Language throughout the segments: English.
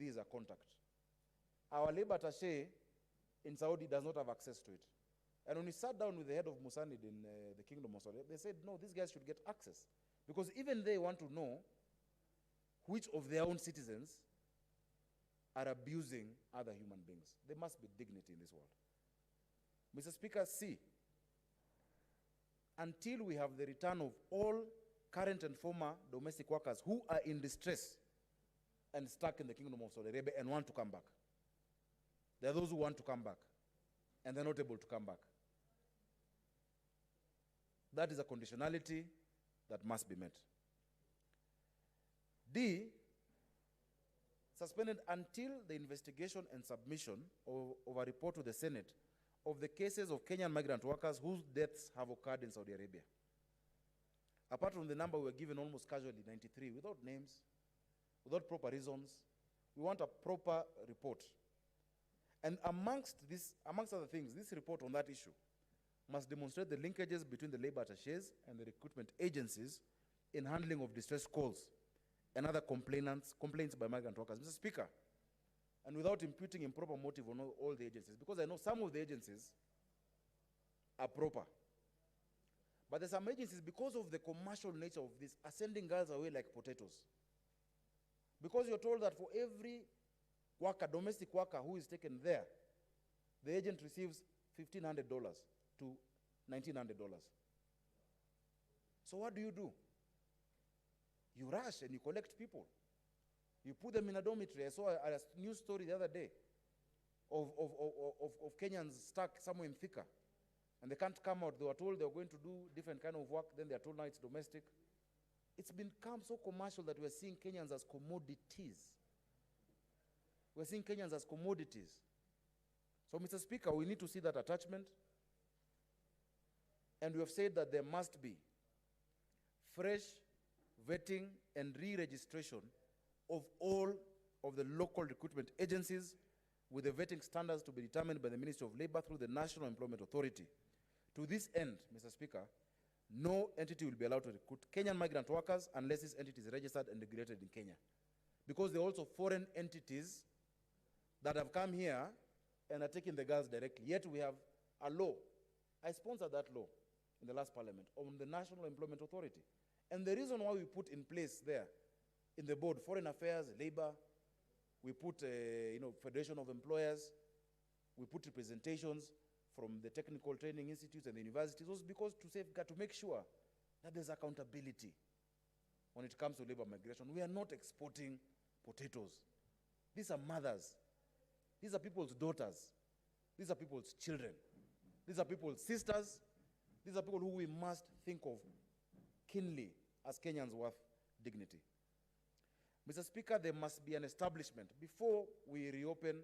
this is a contract. Our labor attaché in Saudi does not have access to it. And when we sat down with the head of Musanid in the Kingdom of Saudi, they said, no, these guys should get access. Because even they want to know which of their own citizens are abusing other human beings. There must be dignity in this world. Mr. Speaker, see, until we have the return of all current and former domestic workers who are in distress and stuck in the Kingdom of Saudi Arabia and want to come back. There are those who want to come back and they're not able to come back. That is a conditionality that must be met. D, suspended until the investigation and submission of a report to the Senate of the cases of Kenyan migrant workers whose deaths have occurred in Saudi Arabia. Apart from the number we were given almost casually, 93, without names, without proper reasons, we want a proper report. And amongst other things, this report on that issue must demonstrate the linkages between the labor attachés and the recruitment agencies in handling of distress calls and other complaints by migrant workers. Mr. Speaker, and without imputing improper motive on all the agencies, because I know some of the agencies are proper. But there's some agencies, because of the commercial nature of this, are sending girls away like potatoes. Because you're told that for every worker, domestic worker who is taken there, the agent receives $1,500 to $1,900. So what do? You rush and you collect people. You put them in a dormitory. I saw a news story the other day of Kenyans stuck somewhere in Thika. And they can't come out. They were told they were going to do different kind of work. Then they are told now it's domestic. It's become so commercial that we're seeing Kenyans as commodities. We're seeing Kenyans as commodities. So, Mr. Speaker, we need to see that attachment. And we have said that there must be fresh vetting and re-registration of all of the local recruitment agencies with the vetting standards to be determined by the Ministry of Labor through the National Employment Authority. To this end, Mr. Speaker, no entity will be allowed to recruit Kenyan migrant workers unless this entity is registered and regulated in Kenya. Because there are also foreign entities that have come here and are taking the girls directly. Yet we have a law. I sponsored that law in the last parliament on the National Employment Authority. And the reason why we put in place there, in the board, Foreign Affairs, Labor, we put, Federation of Employers, we put representations from the technical training institutes and the universities, was because to safeguard, to make sure that there's accountability when it comes to labor migration. We are not exporting potatoes. These are mothers. These are people's daughters. These are people's children. These are people's sisters. These are people who we must think of keenly as Kenyans worth dignity. Mr. Speaker, there must be an establishment before we reopen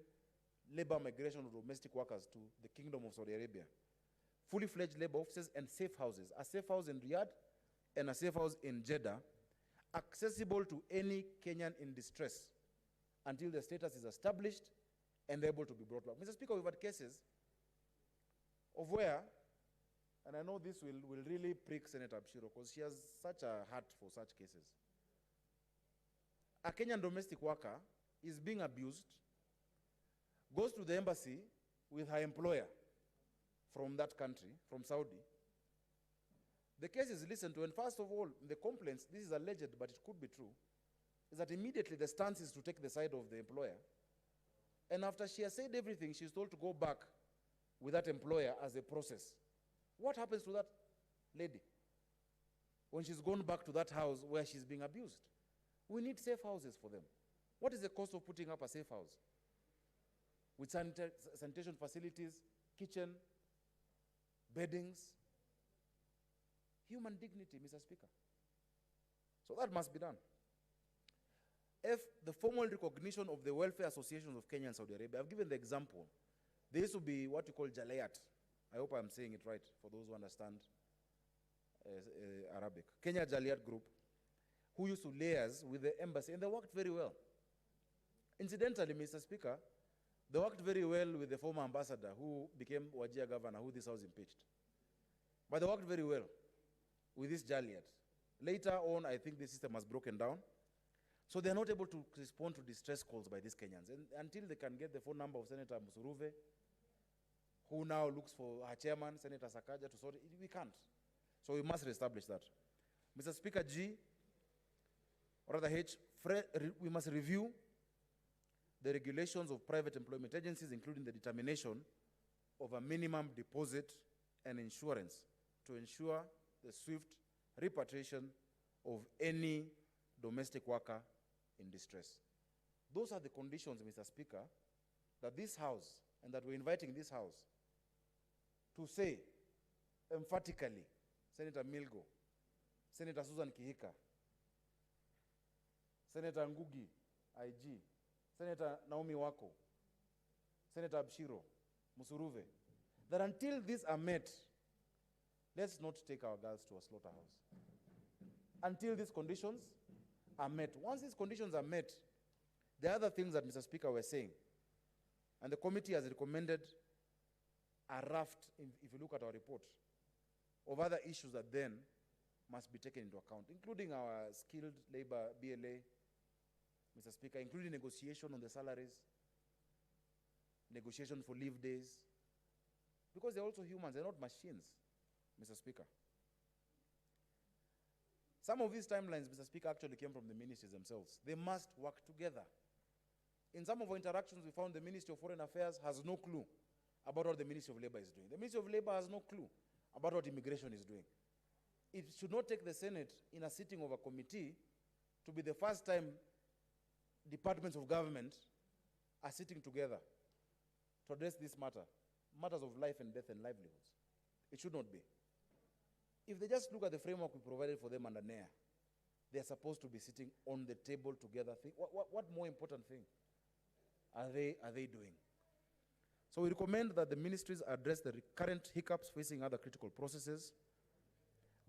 labor migration of domestic workers to the Kingdom of Saudi Arabia. Fully fledged labor offices and safe houses. A safe house in Riyadh and a safe house in Jeddah, accessible to any Kenyan in distress until the status is established and able to be brought back. Mr. Speaker, we've had cases of where, and I know this will really prick Senator Abshiro because she has such a heart for such cases. A Kenyan domestic worker is being abused, goes to the embassy with her employer from that country, from Saudi. The case is listened to, and first of all, the complaints, this is alleged, but it could be true, is that immediately the stance is to take the side of the employer. And after she has said everything, she's told to go back with that employer as a process. What happens to that lady when she's gone back to that house where she's being abused? We need safe houses for them. What is the cost of putting up a safe house? With sanitation facilities, kitchen, beddings, human dignity, Mr. Speaker. So that must be done. If the formal recognition of the welfare associations of Kenya and Saudi Arabia, I've given the example. There used to be what you call Jalayat. I hope I'm saying it right for those who understand Arabic. Kenya Jalayat Group, who used to liaise with the embassy, and they worked very well. Incidentally, Mr. Speaker, they worked very well with the former ambassador who became Wajir governor, who this house impeached. But they worked very well with this Jalayat. Later on, I think the system was broken down. So they're not able to respond to distress calls by these Kenyans. And until they can get the phone number of Senator Musuruve, who now looks for her chairman, Senator Sakaja, to sort it, we can't. So we must reestablish that. Mr. Speaker, G, or rather H, we must review the regulations of private employment agencies, including the determination of a minimum deposit and insurance to ensure the swift repatriation of any domestic worker in distress. Those are the conditions, Mr. Speaker, that this House, and that we're inviting this House to say emphatically, Senator Milgo, Senator Susan Kihika, Senator Ngugi, IG, Senator Naomi Wako, Senator Abshiro, Musuruve, that until these are met, let's not take our girls to a slaughterhouse. Until these conditions are met. Once these conditions are met, the other things that Mr. Speaker were saying, and the committee has recommended a raft, if you look at our report, of other issues that then must be taken into account, including our skilled labor, BLA, Mr. Speaker, including negotiation on the salaries, negotiation for leave days, because they're also humans, they're not machines, Mr. Speaker. Some of these timelines, Mr. Speaker, actually came from the ministries themselves. They must work together. In some of our interactions, we found the Ministry of Foreign Affairs has no clue about what the Ministry of Labor is doing. The Ministry of Labor has no clue about what immigration is doing. It should not take the Senate in a sitting of a committee to be the first time departments of government are sitting together to address this matter, matters of life and death and livelihoods. It should not be. If they just look at the framework we provided for them under NEA, they are supposed to be sitting on the table together. What more important thing are they doing? So we recommend that the ministries address the current hiccups facing other critical processes,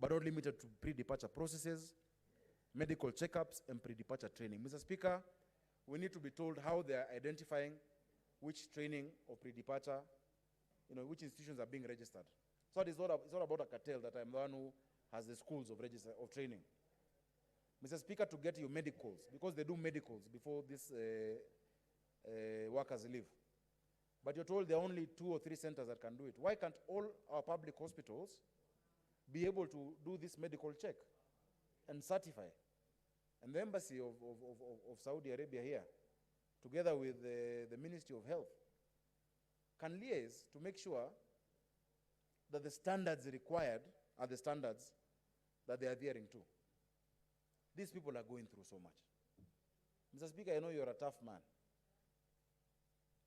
but not limited to pre-departure processes, medical checkups, and pre-departure training. Mr. Speaker, we need to be told how they are identifying which training or pre-departure, which institutions are being registered. So it's not about a cartel that I'm the one who has the schools of training. Mr. Speaker, to get your medicals, because they do medicals before these workers leave. But you're told there are only 2 or 3 centers that can do it. Why can't all our public hospitals be able to do this medical check and certify? And the Embassy of Saudi Arabia here, together with the Ministry of Health, can liaise to make sure that the standards required are the standards that they are adhering to. These people are going through so much. Mr. Speaker, I know you're a tough man.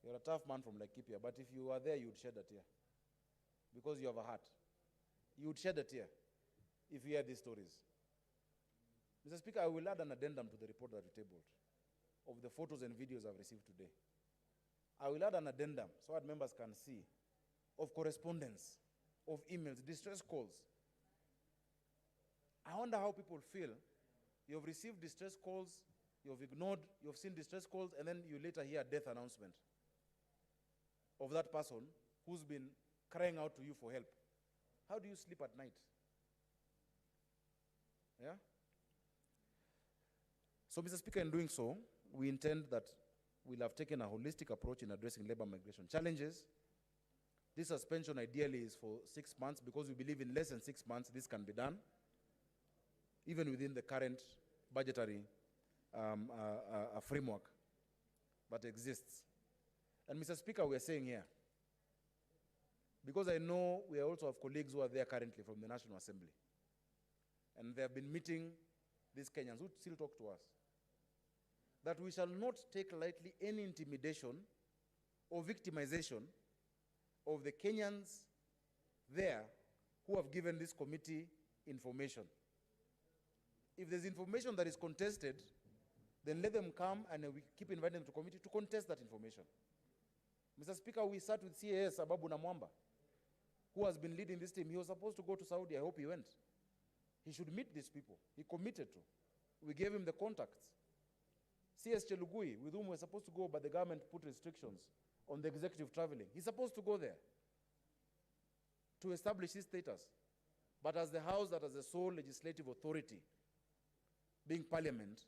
You're a tough man from Laikipia, but if you were there, you would shed a tear. Because you have a heart. You would shed a tear if you hear these stories. Mr. Speaker, I will add an addendum to the report that we tabled of the photos and videos I've received today. I will add an addendum so that members can see of correspondence, of emails, distress calls. I wonder how people feel. You've received distress calls, you've ignored, you've seen distress calls, and then you later hear a death announcement of that person who's been crying out to you for help. How do you sleep at night? Yeah? So, Mr. Speaker, in doing so, we intend that we'll have taken a holistic approach in addressing labor migration challenges. This suspension ideally is for 6 months because we believe in less than 6 months this can be done, even within the current budgetary framework that exists. And Mr. Speaker, we are saying here, because I know we also have colleagues who are there currently from the National Assembly, and they have been meeting these Kenyans who still talk to us, that we shall not take lightly any intimidation or victimization of the Kenyans there who have given this committee information. If there's information that is contested, then let them come and we keep inviting them to committee to contest that information. Mr. Speaker, we sat with CAS Ababu Namwamba, who has been leading this team. He was supposed to go to Saudi. I hope he went. He should meet these people. He committed to. We gave him the contacts. CS Chelugui, with whom we're supposed to go, but the government put restrictions on the executive traveling. He's supposed to go there to establish his status. But as the House that has the sole legislative authority, being Parliament,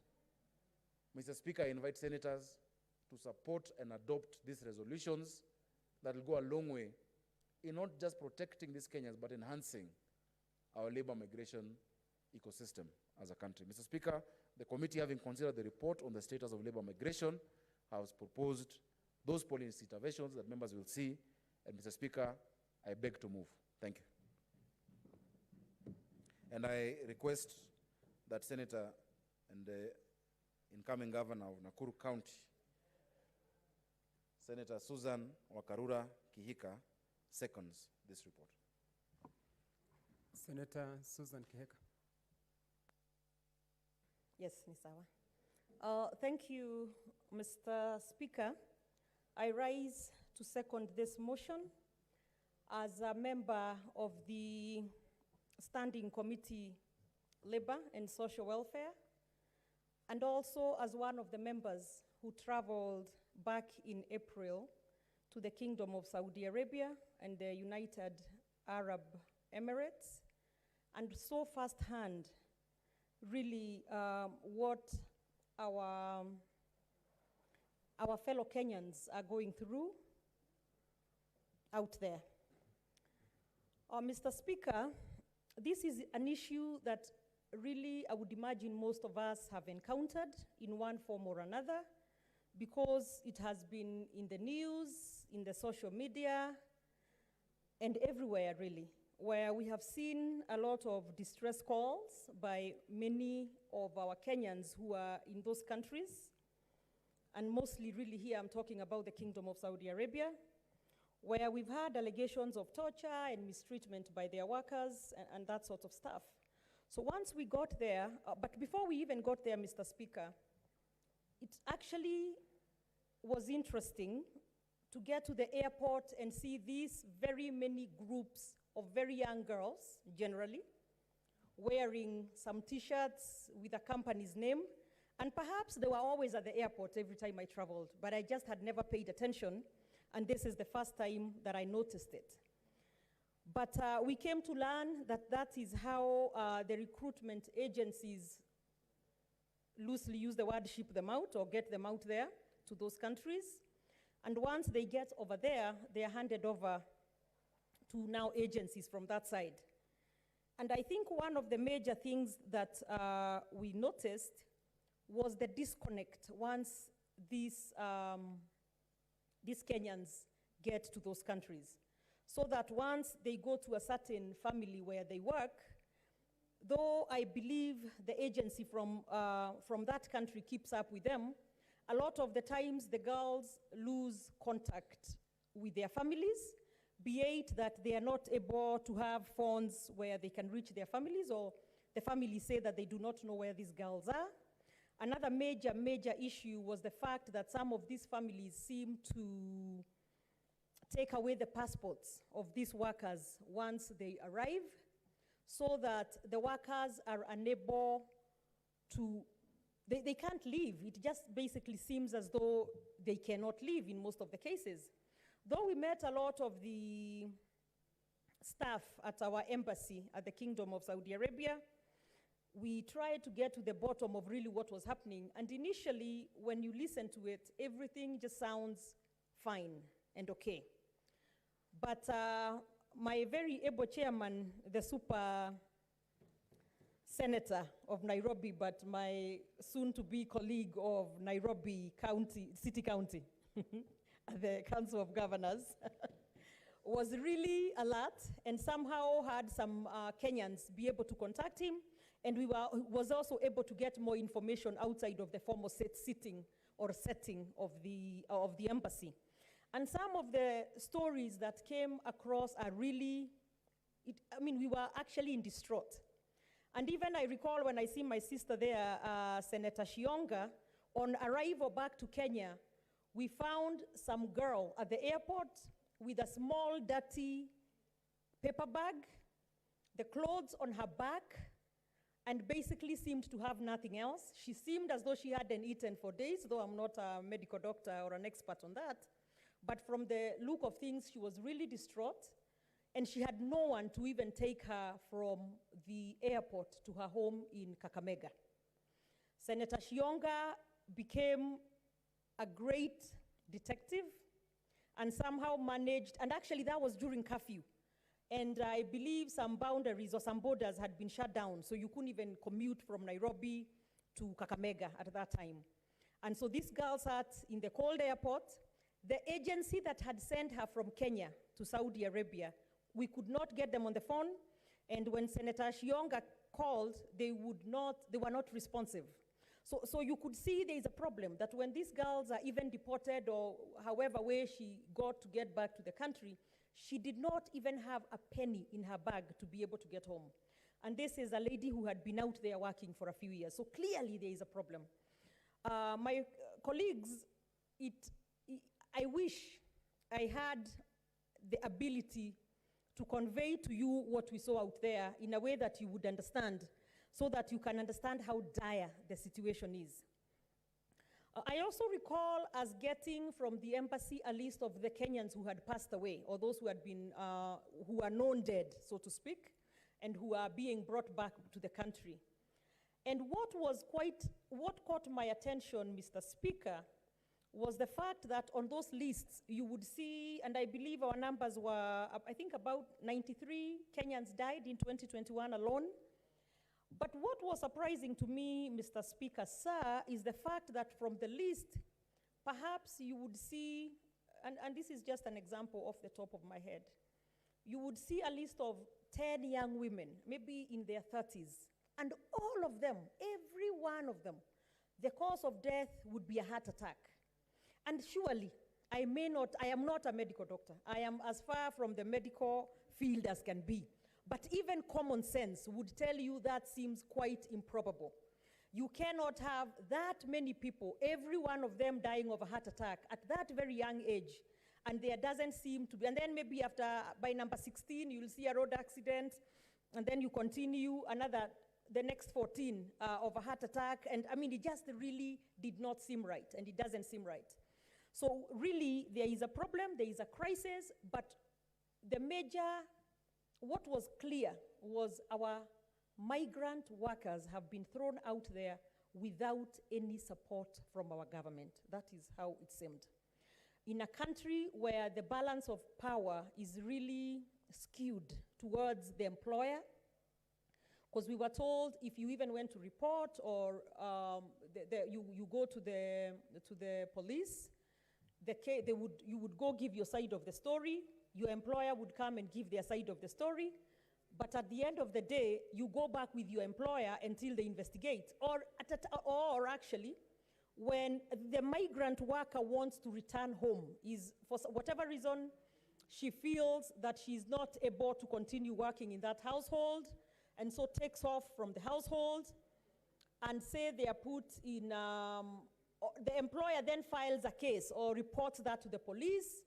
Mr. Speaker, I invite senators to support and adopt these resolutions that will go a long way in not just protecting these Kenyans, but enhancing our labor migration ecosystem as a country. Mr. Speaker, the committee, having considered the report on the status of labor migration, has proposed those policy interventions that members will see. And Mr. Speaker, I beg to move. Thank you. And I request that Senator and the incoming governor of Nakuru County, Senator Susan Wakarura Kihika, seconds this report. Senator Susan Kihika. Yes, Nisawa. Thank you, Mr. Speaker. I rise to second this motion as a member of the Standing Committee, Labor and Social Welfare, and also as one of the members who traveled back in April to the Kingdom of Saudi Arabia and the United Arab Emirates, and saw firsthand really what our fellow Kenyans are going through out there. Mr. Speaker, this is an issue that really I would imagine most of us have encountered in one form or another, because it has been in the news, in the social media, and everywhere really, where we have seen a lot of distress calls by many of our Kenyans who are in those countries. And mostly really here I'm talking about the Kingdom of Saudi Arabia, where we've had allegations of torture and mistreatment by their workers and that sort of stuff. So once we got there, but before we even got there, Mr. Speaker, it actually was interesting to get to the airport and see these very many groups of very young girls, generally, wearing some t-shirts with a company's name. And perhaps they were always at the airport every time I traveled, but I just had never paid attention, and this is the first time that I noticed it. But we came to learn that that is how the recruitment agencies loosely use the word ship them out or get them out there to those countries. And once they get over there, they are handed over to now agencies from that side. And I think one of the major things that we noticed was the disconnect once these Kenyans get to those countries. So that once they go to a certain family where they work, though I believe the agency from that country keeps up with them, a lot of the times the girls lose contact with their families, be it that they are not able to have phones where they can reach their families, or the families say that they do not know where these girls are. Another major issue was the fact that some of these families seem to take away the passports of these workers once they arrive, so that the workers are unable to, they can't leave. It just basically seems as though they cannot leave in most of the cases. Though we met a lot of the staff at our embassy at the Kingdom of Saudi Arabia, we tried to get to the bottom of really what was happening. And initially, when you listen to it, everything just sounds fine and okay. But my very able chairman, the super senator of Nairobi, but my soon-to-be colleague of Nairobi County, City County, the Council of Governors, was really alert and somehow had some Kenyans be able to contact him, and was also able to get more information outside of the formal setting of the embassy. And some of the stories that came across are really, we were actually in distraught. And even I recall when I see my sister there, Senator Shionga, on arrival back to Kenya, we found some girl at the airport with a small, dirty paper bag, the clothes on her back, and basically seemed to have nothing else. She seemed as though she hadn't eaten for days, though I'm not a medical doctor or an expert on that. But from the look of things, she was really distraught, and she had no one to even take her from the airport to her home in Kakamega. Senator Shionga became a great detective and somehow managed, and actually that was during curfew. And I believe some boundaries or some borders had been shut down, so you couldn't even commute from Nairobi to Kakamega at that time. And so this girl sat in the cold airport. The agency that had sent her from Kenya to Saudi Arabia, we could not get them on the phone. And when Senator Shionga called, they were not responsive. So you could see there is a problem that when these girls are even deported or however way she got to get back to the country, she did not even have a penny in her bag to be able to get home. And this is a lady who had been out there working for a few years. So clearly there is a problem. My colleagues, I wish I had the ability to convey to you what we saw out there in a way that you would understand, so that you can understand how dire the situation is. I also recall us getting from the embassy a list of the Kenyans who had passed away, or those who had been, who are known dead, so to speak, and who are being brought back to the country. And what caught my attention, Mr. Speaker, was the fact that on those lists you would see, and I believe our numbers were, I think about 93 Kenyans died in 2021 alone. But what was surprising to me, Mr. Speaker, sir, is the fact that from the list, perhaps you would see, and this is just an example off the top of my head, you would see a list of 10 young women, maybe in their 30s, and all of them, every one of them, the cause of death would be a heart attack. And surely, I am not a medical doctor. I am as far from the medical field as can be. But even common sense would tell you that seems quite improbable. You cannot have that many people, every one of them dying of a heart attack at that very young age, and there doesn't seem to be, and then maybe by number 16, you'll see a road accident, and then you continue the next 14 of a heart attack, and I mean, it just really did not seem right, and it doesn't seem right. So really, there is a problem, there is a crisis, but what was clear was our migrant workers have been thrown out there without any support from our government. That is how it seemed. In a country where the balance of power is really skewed towards the employer, because we were told if you even went to report or you go to the police, you would go give your side of the story, your employer would come and give their side of the story, but at the end of the day, you go back with your employer until they investigate. Or actually, when the migrant worker wants to return home, for whatever reason, she feels that she's not able to continue working in that household, and so takes off from the household, and say they are put in, the employer then files a case or reports that to the police.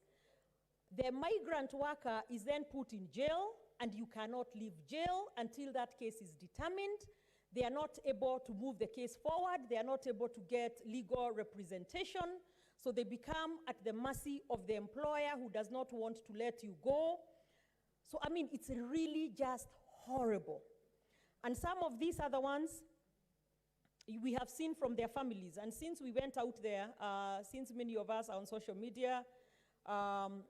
The migrant worker is then put in jail, and you cannot leave jail until that case is determined. They are not able to move the case forward. They are not able to get legal representation. So they become at the mercy of the employer who does not want to let you go. So, I mean, it's really just horrible. And some of these other ones, we have seen from their families. And since we went out there, since many of us are on social media,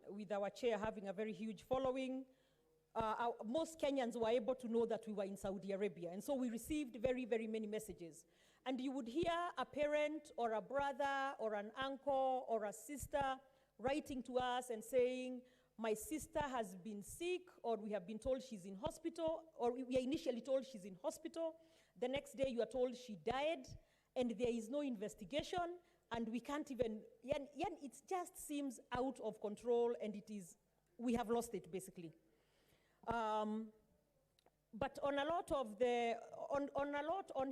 with our chair having a very huge following, most Kenyans were able to know that we were in Saudi Arabia. And so we received very, very many messages. And you would hear a parent or a brother or an uncle or a sister writing to us and saying, my sister has been sick, or we have been told she's in hospital, or we are initially told she's in hospital. The next day you are told she died, and there is no investigation, and we can't even, it just seems out of control, and we have lost it, basically. But on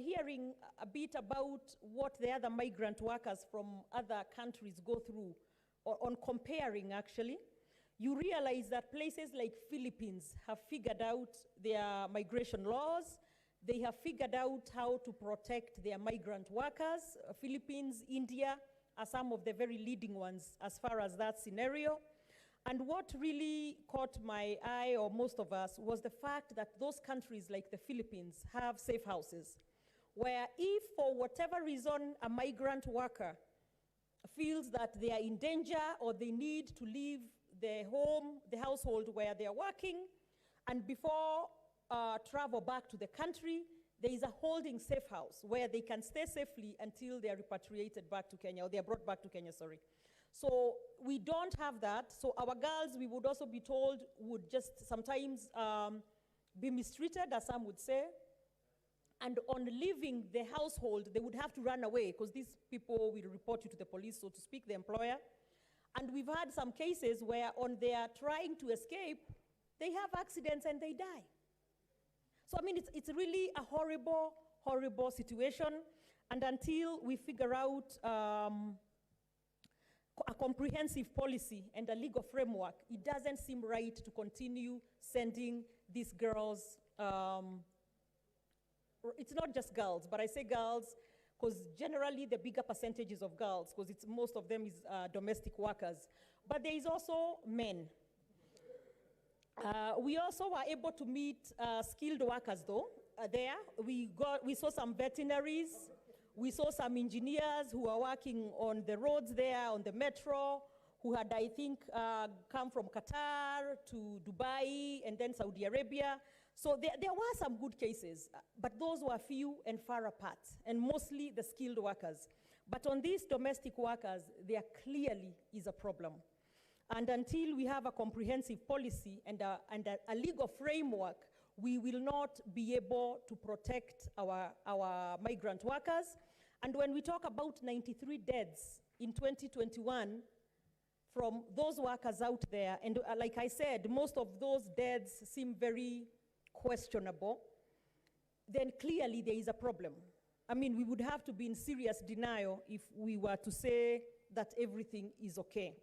hearing a bit about what the other migrant workers from other countries go through, or on comparing actually, you realize that places like Philippines have figured out their migration laws. They have figured out how to protect their migrant workers. Philippines, India are some of the very leading ones as far as that scenario. And what really caught my eye, or most of us, was the fact that those countries like the Philippines have safe houses where if for whatever reason a migrant worker feels that they are in danger or they need to leave the home, the household where they are working, and before travel back to the country, there is a holding safe house where they can stay safely until they are repatriated back to Kenya, or they are brought back to Kenya, sorry. So we don't have that. So our girls, we would also be told, would just sometimes be mistreated, as some would say. And on leaving the household, they would have to run away because these people will report you to the police, so to speak, the employer. And we've had some cases where on their trying to escape, they have accidents and they die. So, I mean, it's really a horrible, horrible situation. And until we figure out a comprehensive policy and a legal framework, it doesn't seem right to continue sending these girls. It's not just girls, but I say girls because generally the bigger percentages of girls, because most of them is domestic workers. But there is also men. We also were able to meet skilled workers though, there. We saw some veterinaries, we saw some engineers who are working on the roads there, on the metro, who had, I think, come from Qatar to Dubai and then Saudi Arabia. So there were some good cases, but those were few and far apart, and mostly the skilled workers. But on these domestic workers, there clearly is a problem. And until we have a comprehensive policy and a legal framework, we will not be able to protect our migrant workers. And when we talk about 93 deaths in 2021 from those workers out there, and like I said, most of those deaths seem very questionable, then clearly there is a problem. I mean, we would have to be in serious denial if we were to say that everything is okay.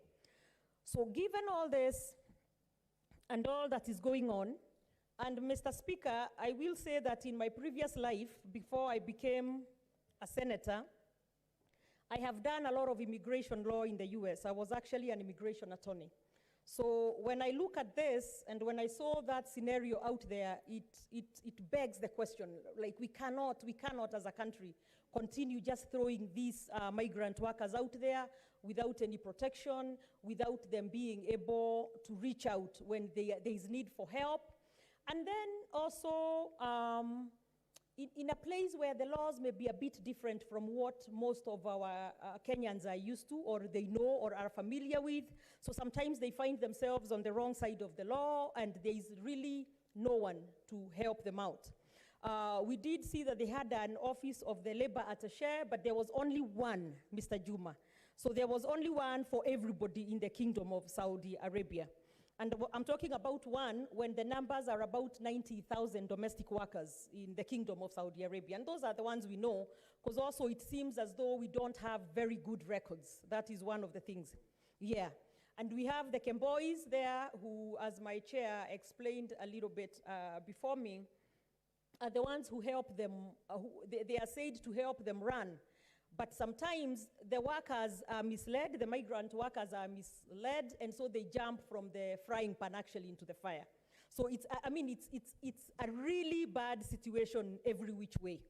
So given all this and all that is going on, and Mr. Speaker, I will say that in my previous life, before I became a senator, I have done a lot of immigration law in the US. I was actually an immigration attorney. So when I look at this, and when I saw that scenario out there, it begs the question, like we cannot as a country continue just throwing these migrant workers out there without any protection, without them being able to reach out when there is need for help. And then also, in a place where the laws may be a bit different from what most of our Kenyans are used to, or they know or are familiar with. So sometimes they find themselves on the wrong side of the law, and there is really no one to help them out. We did see that they had an office of the labor attaché, but there was only one, Mr. Juma. So there was only one for everybody in the Kingdom of Saudi Arabia. And I'm talking about one when the numbers are about 90,000 domestic workers in the Kingdom of Saudi Arabia. And those are the ones we know, because also it seems as though we don't have very good records. That is one of the things. Yeah. And we have the Kemboys there who, as my chair explained a little bit before me, are the ones who help them, they are said to help them run. But sometimes the workers are misled, the migrant workers are misled, and so they jump from the frying pan actually into the fire. So it's a really bad situation every which way.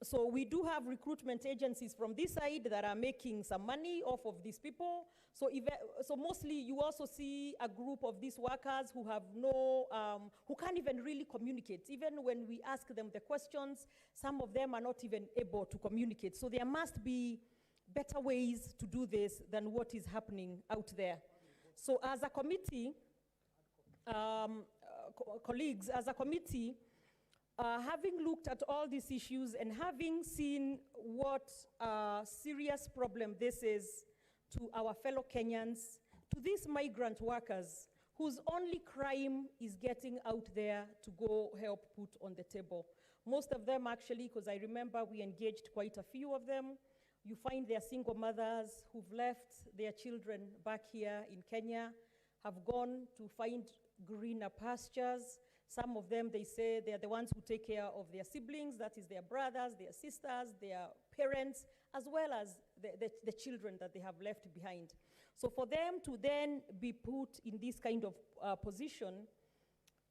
So we do have recruitment agencies from this side that are making some money off of these people. So mostly you also see a group of these workers who have who can't even really communicate. Even when we ask them the questions, some of them are not even able to communicate. So there must be better ways to do this than what is happening out there. So as a committee, colleagues, as a committee, having looked at all these issues and having seen what a serious problem this is to our fellow Kenyans, to these migrant workers whose only crime is getting out there to go help put on the table. Most of them actually, because I remember we engaged quite a few of them, you find their single mothers who've left their children back here in Kenya, have gone to find greener pastures. Some of them, they say, they're the ones who take care of their siblings, that is their brothers, their sisters, their parents, as well as the children that they have left behind. So for them to then be put in this kind of position,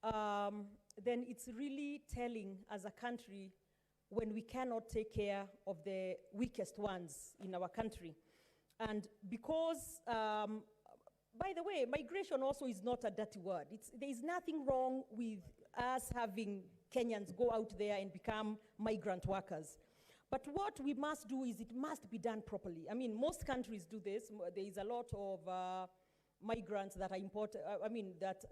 then it's really telling as a country when we cannot take care of the weakest ones in our country. And because, by the way, migration also is not a dirty word. There is nothing wrong with us having Kenyans go out there and become migrant workers. But what we must do is it must be done properly. I mean, most countries do this. There is a lot of migrants that are important, that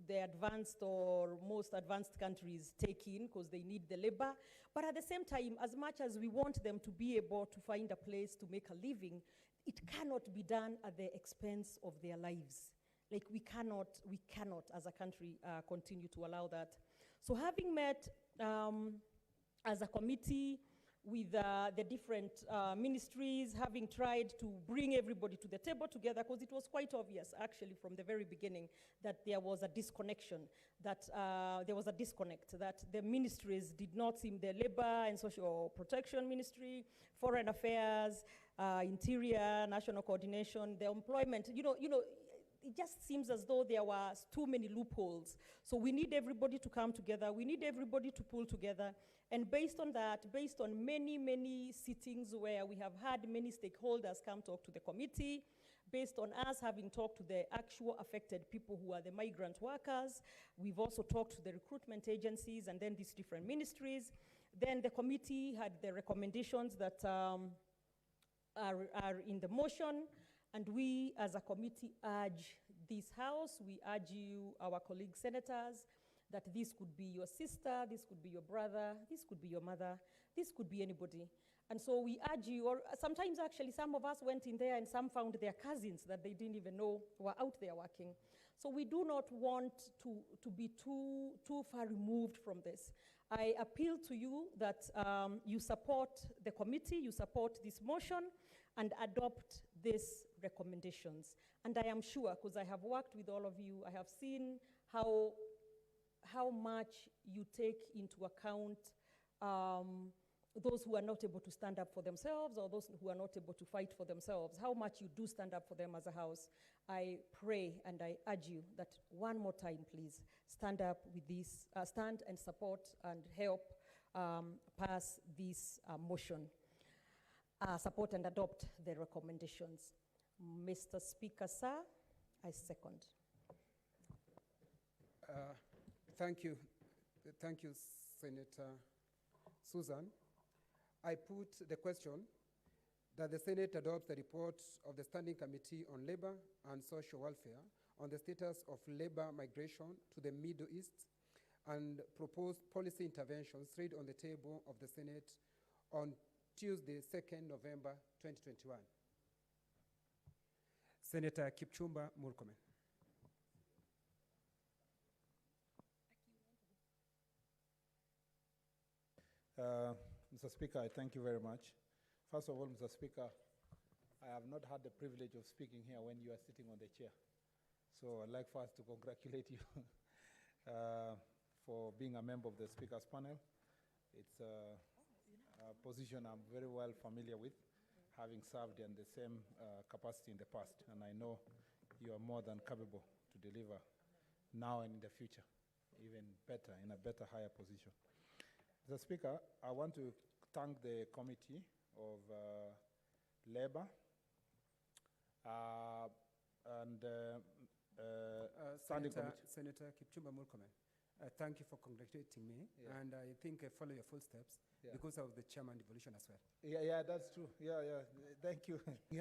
the advanced or most advanced countries take in because they need the labor. But at the same time, as much as we want them to be able to find a place to make a living, it cannot be done at the expense of their lives. Like we cannot as a country continue to allow that. So having met as a committee with the different ministries, having tried to bring everybody to the table together, because it was quite obvious actually from the very beginning that there was a disconnection, that there was a disconnect, that the ministries did not seem, the Labor and Social Protection Ministry, Foreign Affairs, Interior, National Coordination, the employment, it just seems as though there were too many loopholes. So we need everybody to come together. We need everybody to pull together. And based on that, based on many, many sittings where we have had many stakeholders come talk to the committee, based on us having talked to the actual affected people who are the migrant workers, we've also talked to the recruitment agencies and then these different ministries. Then the committee had the recommendations that are in the motion. And we, as a committee, urge this House, we urge you, our colleague senators, that this could be your sister, this could be your brother, this could be your mother, this could be anybody. And so we urge you, or sometimes actually some of us went in there and some found their cousins that they didn't even know were out there working. So we do not want to be too far removed from this. I appeal to you that you support the committee, you support this motion, and adopt these recommendations. And I am sure, because I have worked with all of you, I have seen how much you take into account those who are not able to stand up for themselves or those who are not able to fight for themselves, how much you do stand up for them as a House. I pray and I urge you that one more time, please, stand up with this, stand and support and help pass this motion. Support and adopt the recommendations. Mr. Speaker, sir, I second. Thank you. Thank you, Senator Susan. I put the question that the Senate adopts the report of the Standing Committee on Labor and Social Welfare on the status of labor migration to the Middle East and proposed policy interventions laid on the table of the Senate on Tuesday, 2nd November 2021. Senator Kipchumba Murkomen. Mr. Speaker, I thank you very much. First of all, Mr. Speaker, I have not had the privilege of speaking here when you are sitting on the chair. So I'd like first to congratulate you for being a member of the Speaker's panel. It's a position I'm very well familiar with, having served in the same capacity in the past. And I know you are more than capable to deliver now and in the future, even better, in a better, higher position. Mr. Speaker, I want to thank the Committee of Labor and Standing Committee. Senator Kipchumba Murkomen, thank you for congratulating me, and I think I follow your footsteps because of the chairman devolution as well. Yeah, that's true. Yeah, thank you.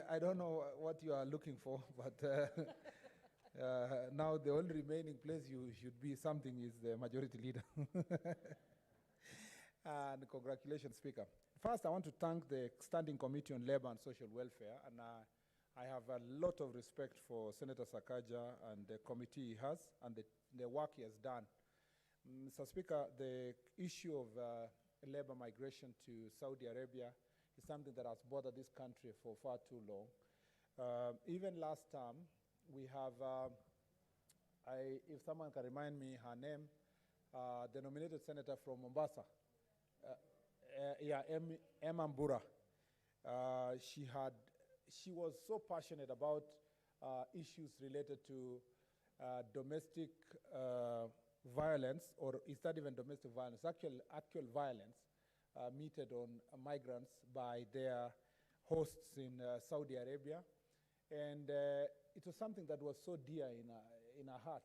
I don't know what you are looking for, but now the only remaining place you should be something is the majority leader. And congratulations, Speaker. First, I want to thank the Standing Committee on Labor and Social Welfare, and I have a lot of respect for Senator Sakaja and the committee he has and the work he has done. Mr. Speaker, the issue of labor migration to Saudi Arabia is something that has bothered this country for far too long. Even last time, we have, if someone can remind me her name, the nominated senator from Mombasa, Emma Mbura. She was so passionate about issues related to domestic violence, or is that even domestic violence, actual violence meted on migrants by their hosts in Saudi Arabia. And it was something that was so dear in her heart.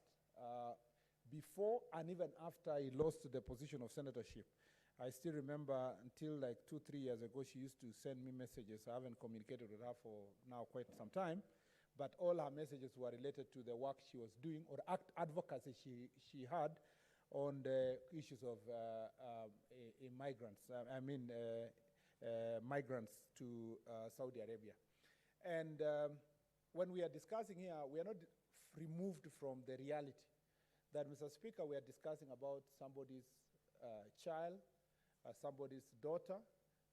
Before and even after he lost the position of senatorship, I still remember until like 2-3 years ago, she used to send me messages. I haven't communicated with her for now quite some time, but all her messages were related to the work she was doing or advocacy she had on the issues of migrants. Migrants to Saudi Arabia. And when we are discussing here, we are not removed from the reality that, Mr. Speaker, we are discussing about somebody's child, somebody's daughter,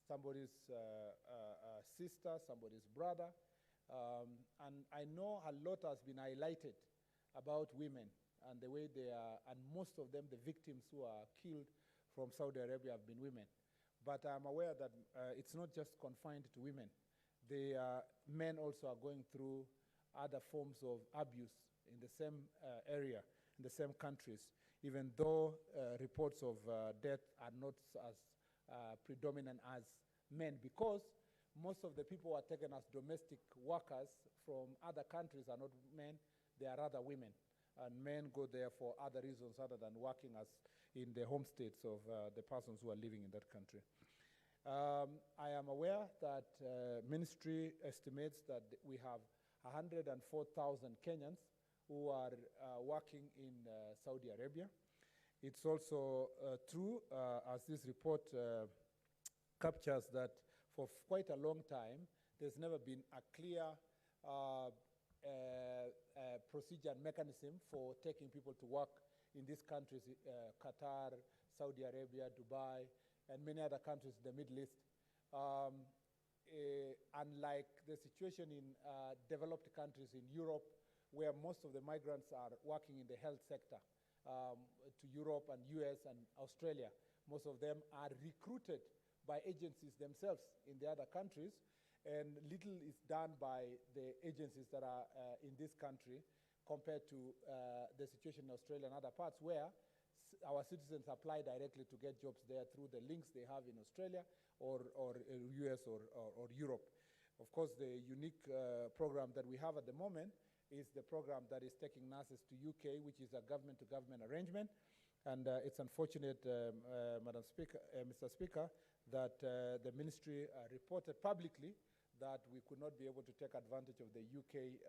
somebody's sister, somebody's brother. And I know a lot has been highlighted about women and the way they are, and most of them, the victims who are killed from Saudi Arabia have been women. But I'm aware that it's not just confined to women. Men also are going through other forms of abuse in the same area, in the same countries, even though reports of death are not as predominant as men, because most of the people who are taken as domestic workers from other countries are not men, they are rather women. And men go there for other reasons other than working as in the home states of the persons who are living in that country. I am aware that ministry estimates that we have 104,000 Kenyans who are working in Saudi Arabia. It's also true, as this report captures, that for quite a long time, there's never been a clear procedure and mechanism for taking people to work in these countries, Qatar, Saudi Arabia, Dubai, and many other countries in the Middle East. Unlike the situation in developed countries in Europe, where most of the migrants are working in the health sector, to Europe and US and Australia, most of them are recruited by agencies themselves in the other countries, and little is done by the agencies that are in this country compared to the situation in Australia and other parts where our citizens apply directly to get jobs there through the links they have in Australia or US or Europe. Of course, the unique program that we have at the moment is the program that is taking nurses to UK, which is a government-to-government arrangement. And it's unfortunate, Madam Speaker, Mr. Speaker, that the ministry reported publicly that we could not be able to take advantage of the UK